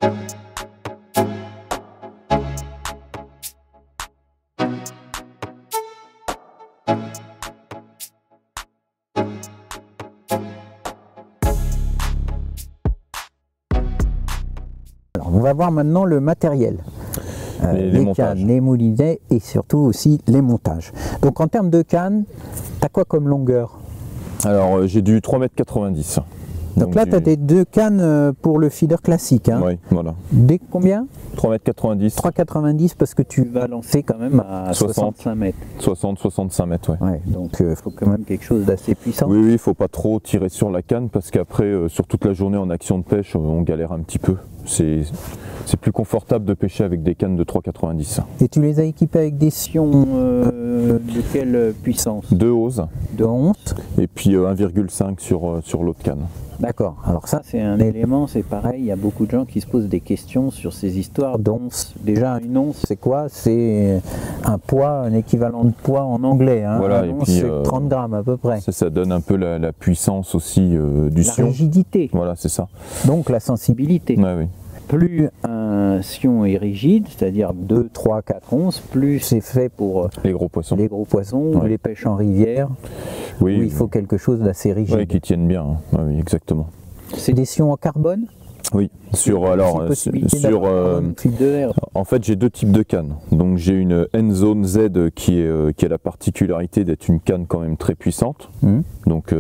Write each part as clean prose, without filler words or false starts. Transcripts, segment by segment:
Alors, on va voir maintenant le matériel. Les cannes, les moulinets et surtout aussi les montages. Donc en termes de cannes, tu as quoi comme longueur? Alors j'ai du 3,90 m. Donc là, tu as des deux cannes pour le feeder classique. Hein. Oui, voilà. Dès combien? 3,90 m. 3,90 parce que tu vas lancer quand même à 65 mètres. 60-65 mètres, oui. Ouais, donc il faut quand même quelque chose d'assez puissant. Oui, il ne faut pas trop tirer sur la canne parce qu'après, sur toute la journée en action de pêche, on galère un petit peu. C'est plus confortable de pêcher avec des cannes de 3,90 m. Et tu les as équipées avec des sions de quelle puissance? 2 oses. De 11. Et puis 1,5 sur l'autre canne. D'accord. Alors ça, c'est un élément, c'est pareil, il y a beaucoup de gens qui se posent des questions sur ces histoires d'onces. Déjà, une once, c'est quoi? C'est un poids, un équivalent de poids en anglais. Hein. Voilà, une once, c'est 30 grammes à peu près. Ça donne un peu la puissance aussi du sion. La rigidité. Voilà, c'est ça. Donc la sensibilité. Ouais, oui. Plus un sion est rigide, c'est-à-dire 2, 3, 4 onces, plus c'est fait pour les gros poissons, ou les pêches en rivière, oui, où il faut quelque chose d'assez rigide. Oui, qui tienne bien, hein. Oui, exactement. C'est des sions en carbone? Oui, en fait j'ai deux types de cannes. Donc j'ai une N-Zone Z qui a la particularité d'être une canne quand même très puissante. Donc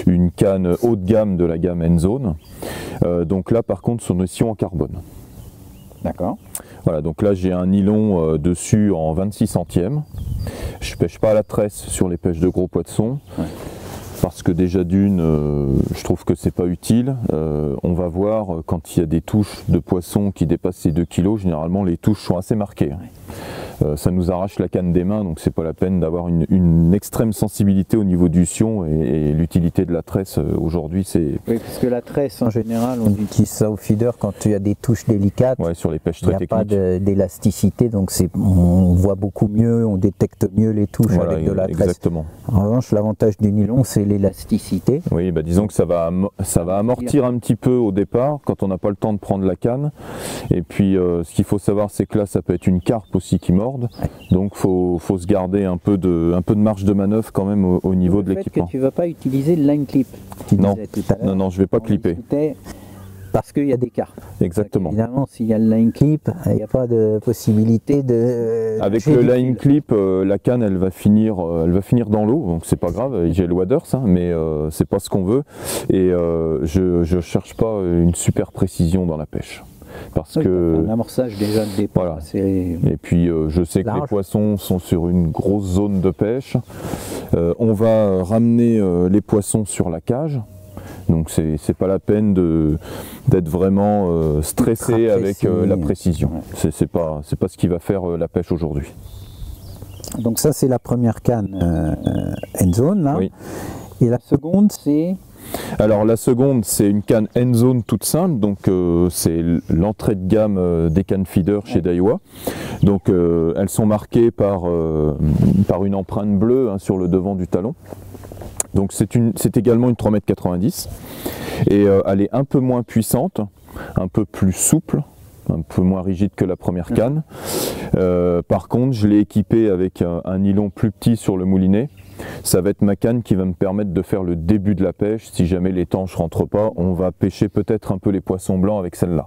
une canne haut de gamme de la gamme N-Zone. Donc là par contre ce sont des sions en carbone. D'accord. Voilà, donc là j'ai un nylon dessus en 26 centièmes. Je pêche pas à la tresse sur les pêches de gros poissons. Ouais. Parce que déjà d'une, je trouve que c'est pas utile. On va voir quand il y a des touches de poissons qui dépassent les 2 kg, généralement les touches sont assez marquées. Ça nous arrache la canne des mains, donc c'est pas la peine d'avoir une extrême sensibilité au niveau du sion et l'utilité de la tresse aujourd'hui c'est... Oui, parce que la tresse en général on utilise ça au feeder quand il y a des touches délicates. Ouais, sur les pêches très techniques. Il n'y a pas d'élasticité, donc on voit beaucoup mieux, on détecte mieux les touches avec de la tresse. Exactement. En revanche, l'avantage du nylon c'est l'élasticité. Oui, bah disons que ça va amortir un petit peu au départ quand on n'a pas le temps de prendre la canne. Et puis ce qu'il faut savoir c'est que là ça peut être une carpe aussi qui mord. Donc il faut se garder un peu de marge de manœuvre quand même au niveau de l'équipement. Tu ne vas pas utiliser le line clip. Non, non, je ne vais pas clipper. Parce qu'il y a des carpes. Exactement. Évidemment, s'il y a le line clip, il n'y a pas de possibilité de... Avec le line clip, la canne, elle va finir dans l'eau, donc c'est pas grave, j'ai le waders, hein, mais c'est pas ce qu'on veut. Et je cherche pas une super précision dans la pêche. Parce que un amorçage déjà de départ. Voilà. Et puis je sais que les poissons sont sur une grosse zone de pêche. On va ramener les poissons sur la cage. Donc c'est pas la peine d'être vraiment stressé avec la précision. C'est pas ce qui va faire la pêche aujourd'hui. Donc ça c'est la première canne N-Zone là. Oui. Et la seconde c'est... Alors la seconde c'est une canne N-Zone toute simple, donc c'est l'entrée de gamme des cannes feeder chez Daiwa. Donc elles sont marquées par une empreinte bleue hein, sur le devant du talon. Donc c'est également une 3,90 m et elle est un peu moins puissante, un peu plus souple, un peu moins rigide que la première canne. Par contre je l'ai équipée avec un nylon plus petit sur le moulinet. Ça va être ma canne qui va me permettre de faire le début de la pêche. Si jamais les tanches ne rentrent pas, on va pêcher peut-être un peu les poissons blancs avec celle-là.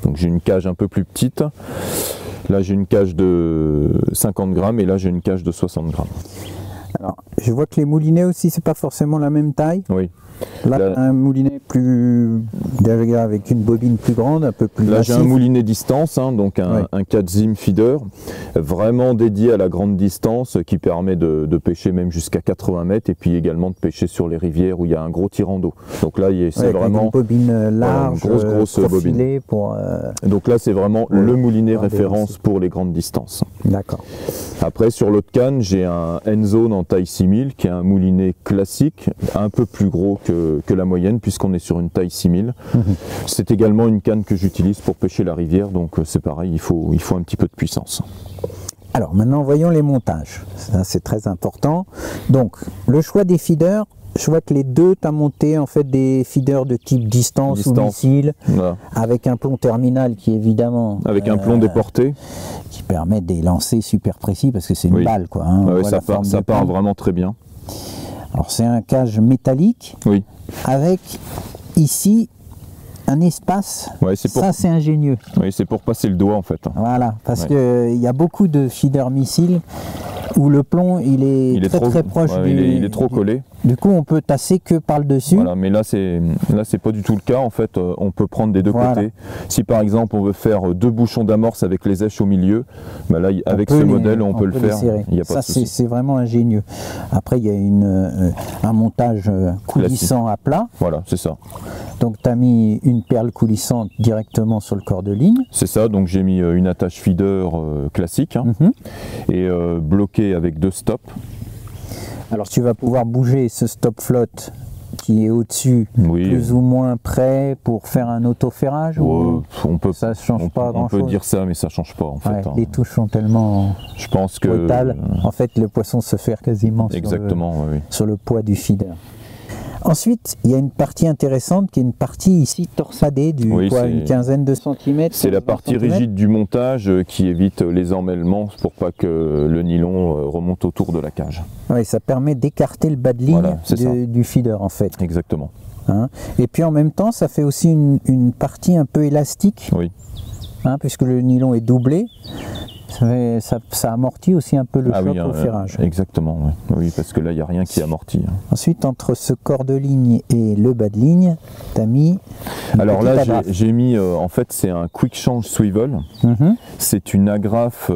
Donc j'ai une cage un peu plus petite. Là j'ai une cage de 50 grammes et là j'ai une cage de 60 grammes. Alors je vois que les moulinets aussi c'est pas forcément la même taille. Oui. Là, un moulinet plus avec une bobine plus grande, un peu plus Là massif. j'ai un moulinet distance, hein, donc un 4 zim feeder, vraiment dédié à la grande distance, qui permet de pêcher même jusqu'à 80 mètres et puis également de pêcher sur les rivières où il y a un gros tirant d'eau. Donc là c'est vraiment une bobine large, une grosse bobine. Donc là c'est vraiment le moulinet référence pour les grandes distances. D'accord. Après sur l'autre canne j'ai un N-Zone en taille 6000 qui est un moulinet classique, un peu plus gros que la moyenne puisqu'on est sur une taille 6000. C'est également une canne que j'utilise pour pêcher la rivière, donc c'est pareil, il faut un petit peu de puissance. Alors maintenant voyons les montages, ça c'est très important. Donc le choix des feeders, je vois que les deux, tu as monté en fait des feeders de type distance ou missile, voilà. avec un plomb terminal qui évidemment... Avec un plomb déporté. Qui permet des lancers super précis parce que c'est une balle, quoi. Hein. Ouais, ça part vraiment très bien. Alors c'est un cage métallique, oui. Avec ici un espace, ça c'est ingénieux. Oui, c'est pour passer le doigt en fait. Voilà, parce que il y a beaucoup de feeders missiles où le plomb il est très proche il est trop collé. Du coup on peut tasser que par le dessus. Voilà, mais là c'est pas du tout le cas en fait, on peut prendre des deux côtés. Si par exemple on veut faire 2 bouchons d'amorce avec les èches au milieu, ben là avec ce modèle on peut le faire. Il y a pas de souci. C'est vraiment ingénieux. Après il y a un montage coulissant à plat. Voilà, c'est ça. Donc tu as mis une perle coulissante directement sur le corps de ligne. C'est ça, donc j'ai mis une attache feeder classique hein, et bloqué avec 2 stops. Alors tu vas pouvoir bouger ce stop flotte qui est au-dessus, plus ou moins près pour faire un autoferrage ou ça change pas grand-chose. On peut dire ça, mais ça change pas en fait. Les touches sont tellement brutales. En fait, le poisson se fait quasiment sur le poids du feeder. Ensuite, il y a une partie intéressante qui est une partie ici torsadée une quinzaine de centimètres. C'est la partie rigide du montage qui évite les emmêlements pour pas que le nylon remonte autour de la cage. Oui, ça permet d'écarter le bas de ligne du feeder en fait. Exactement. Hein, et puis en même temps, ça fait aussi une partie un peu élastique, puisque le nylon est doublé. Ça amortit aussi un peu le choc au ferrage. Exactement, oui, parce que là, il n'y a rien qui amortit. Ensuite, entre ce corps de ligne et le bas de ligne, tu as mis... Alors là, j'ai mis, en fait, c'est un Quick Change Swivel. C'est une agrafe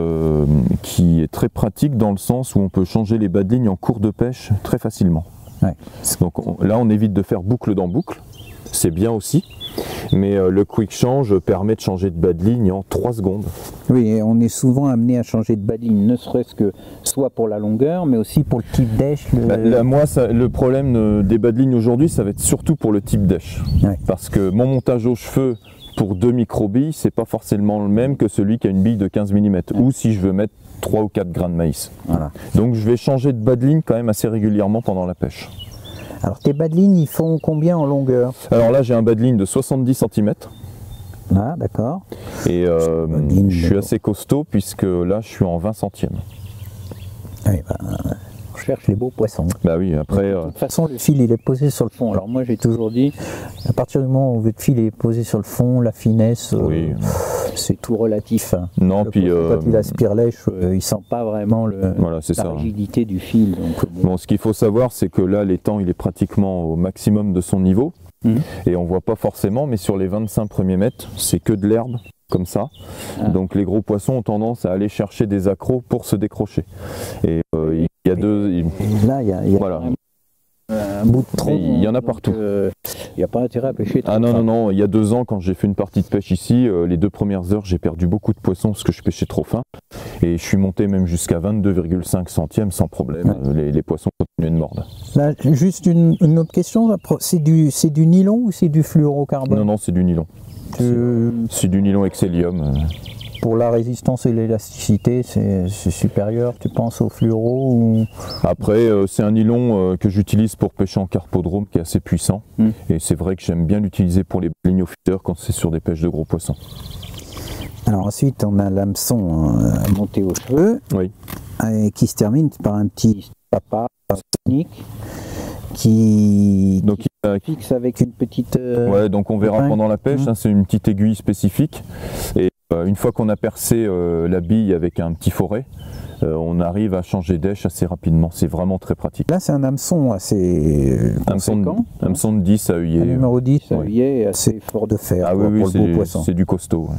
qui est très pratique dans le sens où on peut changer les bas de ligne en cours de pêche très facilement. Donc là, on évite de faire boucle dans boucle. C'est bien aussi. Mais le quick change permet de changer de bas de ligne en 3 secondes. Oui, et on est souvent amené à changer de bas de ligne, ne serait-ce que soit pour la longueur, mais aussi pour le type d'èche. Moi, le problème des bas de ligne aujourd'hui, ça va être surtout pour le type d'èche. Parce que mon montage au cheveu pour 2 micro-billes, c'est pas forcément le même que celui qui a une bille de 15 mm. Ou si je veux mettre 3 ou 4 grains de maïs. Donc je vais changer de bas de ligne quand même assez régulièrement pendant la pêche. Alors tes bas de ligne, ils font combien en longueur? Alors là, j'ai un bas de ligne de 70 cm. Ah, d'accord. Et je suis assez costaud puisque là, je suis en 20 centièmes. Oui, on cherche les beaux poissons. Bah oui, après... De toute façon, le fil, il est posé sur le fond. Alors moi, j'ai toujours dit, à partir du moment où votre fil est posé sur le fond, la finesse, c'est tout relatif. Non, puis... Quand il aspire l'èche, il sent pas vraiment la rigidité du fil. Donc, bon, ce qu'il faut savoir, c'est que là, l'étang, il est pratiquement au maximum de son niveau. Et on voit pas forcément, mais sur les 25 premiers mètres, c'est que de l'herbe, comme ça. Donc les gros poissons ont tendance à aller chercher des accros pour se décrocher. Et il y a là, il y a un bout de tronc. Il y en a partout. Il n'y a pas intérêt à pêcher. Non, il y a 2 ans, quand j'ai fait une partie de pêche ici, les 2 premières heures, j'ai perdu beaucoup de poissons parce que je pêchais trop fin. Et je suis monté même jusqu'à 22,5 centièmes sans problème. Les poissons continuaient de mordre. Là, juste une autre question. C'est du nylon ou c'est du fluorocarbone? Non, c'est du nylon. C'est du nylon Excellium. Pour la résistance et l'élasticité, c'est supérieur, tu penses, au fluoro ou... Après, c'est un nylon que j'utilise pour pêcher en carpodrome qui est assez puissant. Et c'est vrai que j'aime bien l'utiliser pour les lignes au feeder quand c'est sur des pêches de gros poissons. Alors ensuite, on a l'hameçon monté aux cheveux, qui se termine par un petit papa technique qui fixe avec une petite... donc on verra pendant la pêche, c'est une petite aiguille spécifique. Et une fois qu'on a percé la bille avec un petit foret, on arrive à changer d'èche assez rapidement. C'est vraiment très pratique. Là, c'est un hameçon assez conséquent. Hameçon de 10 à œillet. Numéro 10 à œillet, assez fort de fer pour le beau poisson. C'est du costaud.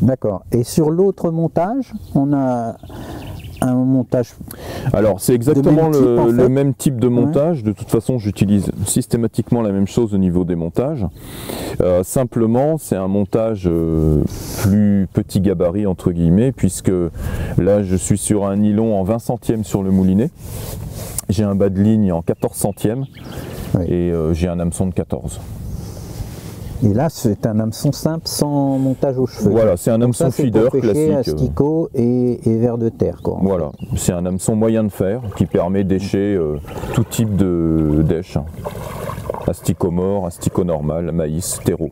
D'accord. Et sur l'autre montage, on a un montage. Alors c'est exactement le même type de montage. De toute façon, j'utilise systématiquement la même chose au niveau des montages. Simplement, c'est un montage plus petit gabarit entre guillemets, puisque là je suis sur un nylon en 20 centièmes sur le moulinet. J'ai un bas de ligne en 14 centièmes et j'ai un hameçon de 14. Et là, c'est un hameçon simple sans montage aux cheveux. Voilà, c'est un hameçon feeder classique. Asticot et vers de terre. Quoi, voilà, c'est un hameçon moyen de fer qui permet d'écher tout type d'èche. Asticot mort, asticot normal, maïs, terreau.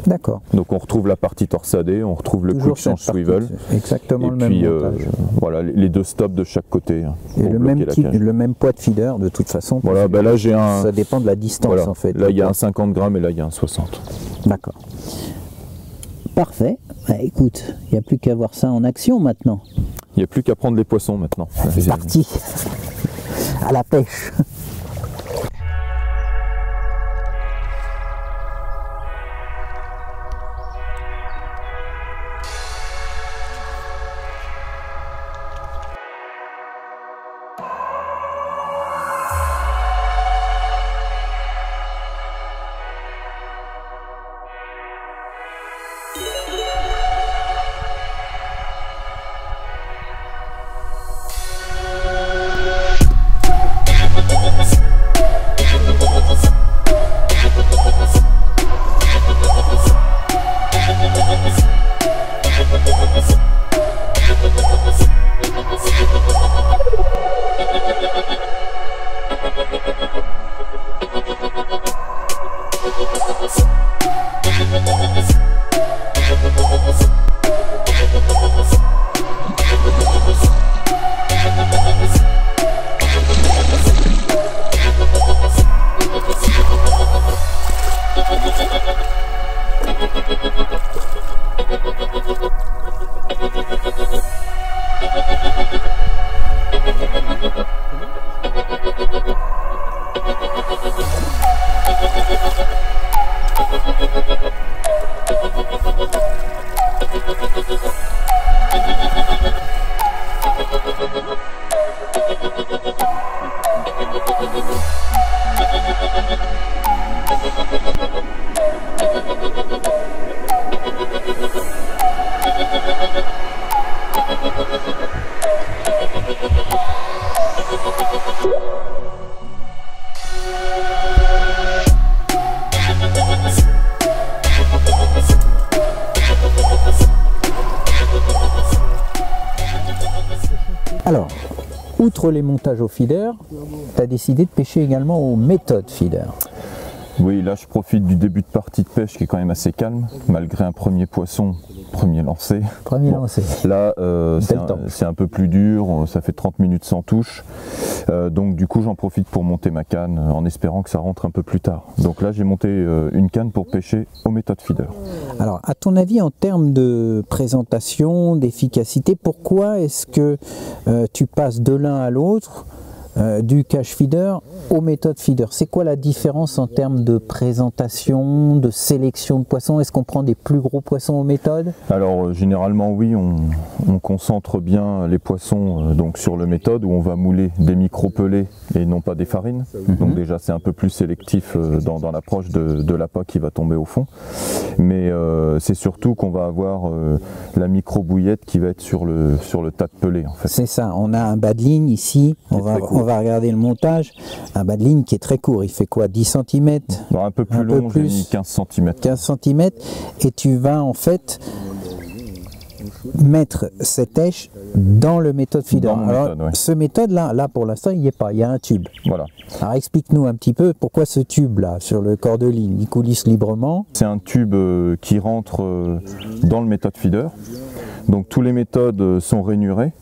D'accord. Donc on retrouve la partie torsadée, on retrouve le quick change swivel. Exactement le même montage. Voilà, les deux stops de chaque côté. Et le même poids de feeder de toute façon. Voilà, ben là j'ai un. Ça dépend de la distance en fait. Là il y a un 50 grammes et là il y a un 60. D'accord. Parfait. Bah, écoute, il n'y a plus qu'à voir ça en action maintenant. Il n'y a plus qu'à prendre les poissons maintenant. C'est parti. À la pêche. Alors, outre les montages au feeder, tu as décidé de pêcher également aux méthodes feeder. Oui, là je profite du début de partie de pêche qui est quand même assez calme, malgré un premier poisson, premier lancé. Là, c'est un peu plus dur, ça fait 30 minutes sans touche. Donc du coup j'en profite pour monter ma canne en espérant que ça rentre un peu plus tard. Donc là j'ai monté une canne pour pêcher aux méthodes feeder. Alors à ton avis, en termes de présentation, d'efficacité, pourquoi est-ce que tu passes de l'un à l'autre, du cache feeder aux méthodes feeder? C'est quoi la différence en termes de présentation, de sélection de poissons? Est-ce qu'on prend des plus gros poissons aux méthodes? Alors généralement oui, on concentre bien les poissons donc sur le méthode où on va mouler des micro-pelés et non pas des farines. Donc déjà c'est un peu plus sélectif dans l'approche de l'appât qui va tomber au fond. Mais c'est surtout qu'on va avoir la micro-bouillette qui va être sur le tas de pelés en fait. C'est ça, on a un bas de ligne ici, on va regarder le montage, un bas de ligne qui est très court, il fait quoi, 10 cm? Un peu plus long, j'ai mis 15 cm. 15 cm, et tu vas en fait mettre cette èche dans le méthode feeder. Ce méthode là pour l'instant il n'y est pas, il y a un tube. Voilà. Alors explique-nous un petit peu pourquoi ce tube là sur le corps de ligne, il coulisse librement. C'est un tube qui rentre dans le méthode feeder, donc tous les méthodes sont rainurés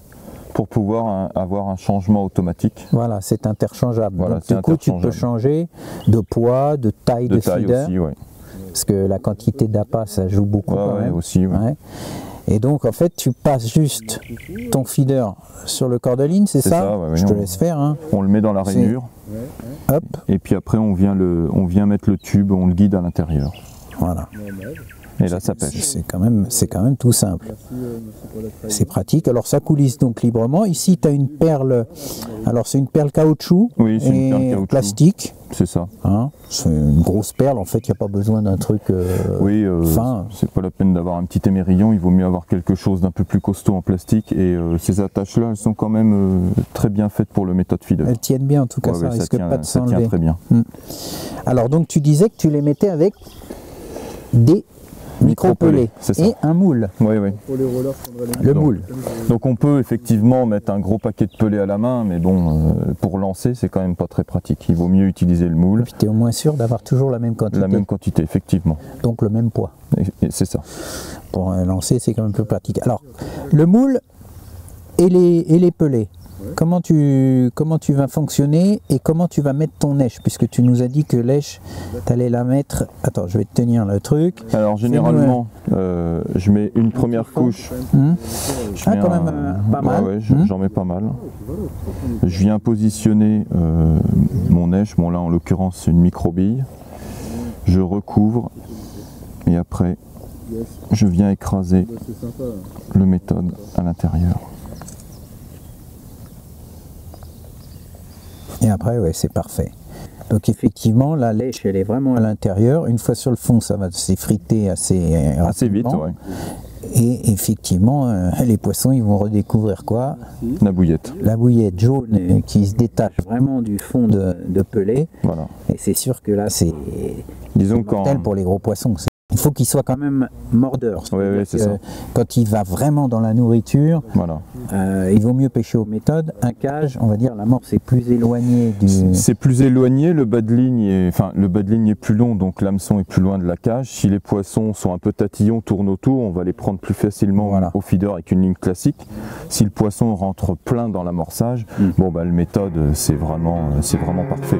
pour pouvoir avoir un changement automatique. Voilà, c'est interchangeable. Voilà, donc, du coup, tu peux changer de poids, de taille de feeder. Aussi, ouais. Parce que la quantité d'appât, ça joue beaucoup. Quand même. Aussi, ouais. Ouais. Et donc, en fait, tu passes juste ton feeder sur le corps de ligne, c'est ça, je te laisse faire. Hein. On le met dans la rainure. Hop. Et puis après, on vient mettre le tube, on le guide à l'intérieur. Voilà. Et là, ça pêche. C'est quand même tout simple. C'est pratique. Alors, ça coulisse donc librement. Ici, tu as une perle. Alors, c'est une perle caoutchouc et plastique. C'est ça. Hein, c'est une grosse perle. En fait, il n'y a pas besoin d'un truc fin. C'est pas la peine d'avoir un petit émerillon. Il vaut mieux avoir quelque chose d'un peu plus costaud en plastique. Et ces attaches-là, elles sont quand même très bien faites pour le méthode feeder. Elles tiennent bien, en tout cas. Ça risque pas de s'enlever. Ça tient très bien. Alors, donc, tu disais que tu les mettais avec des micro-pelés et un moule. Oui. Le moule. Donc on peut effectivement mettre un gros paquet de pelés à la main, mais bon, pour lancer, c'est quand même pas très pratique. Il vaut mieux utiliser le moule. Et puis tu es au moins sûr d'avoir toujours la même quantité. La même quantité, effectivement. Donc le même poids. Et c'est ça. Pour lancer, c'est quand même plus pratique. Alors, le moule et les pelés. Comment tu vas fonctionner et comment tu vas mettre ton lèche, puisque tu nous as dit que lèche, tu allais la mettre... Attends, je vais te tenir le truc. Alors généralement, je mets une première couche. Quand même pas mal. Ouais, j'en mets pas mal. Je viens positionner mon lèche. Bon là, en l'occurrence, c'est une micro-bille. Je recouvre et après, je viens écraser le méthode à l'intérieur. Et après, ouais, c'est parfait. Donc effectivement, la lèche, elle est vraiment à l'intérieur. Une fois sur le fond, ça va s'effriter assez vite. Ouais. Et effectivement, les poissons, ils vont redécouvrir quoi? La bouillette. La bouillette jaune qui se détache vraiment du fond de pelé. Voilà. Et c'est sûr que là, c'est mortel pour les gros poissons. Il faut qu'il soit quand même mordeur. Oui, c'est ça. Quand il va vraiment dans la nourriture, voilà. Il vaut mieux pêcher aux méthodes. Un cage, on va dire, l'amorce est plus éloignée du... C'est plus éloigné, le bas de ligne est plus long, donc l'hameçon est plus loin de la cage. Si les poissons sont un peu tatillons, tournent autour, on va les prendre plus facilement au feeder avec une ligne classique. Si le poisson rentre plein dans l'amorçage, bon bah le méthode c'est vraiment parfait.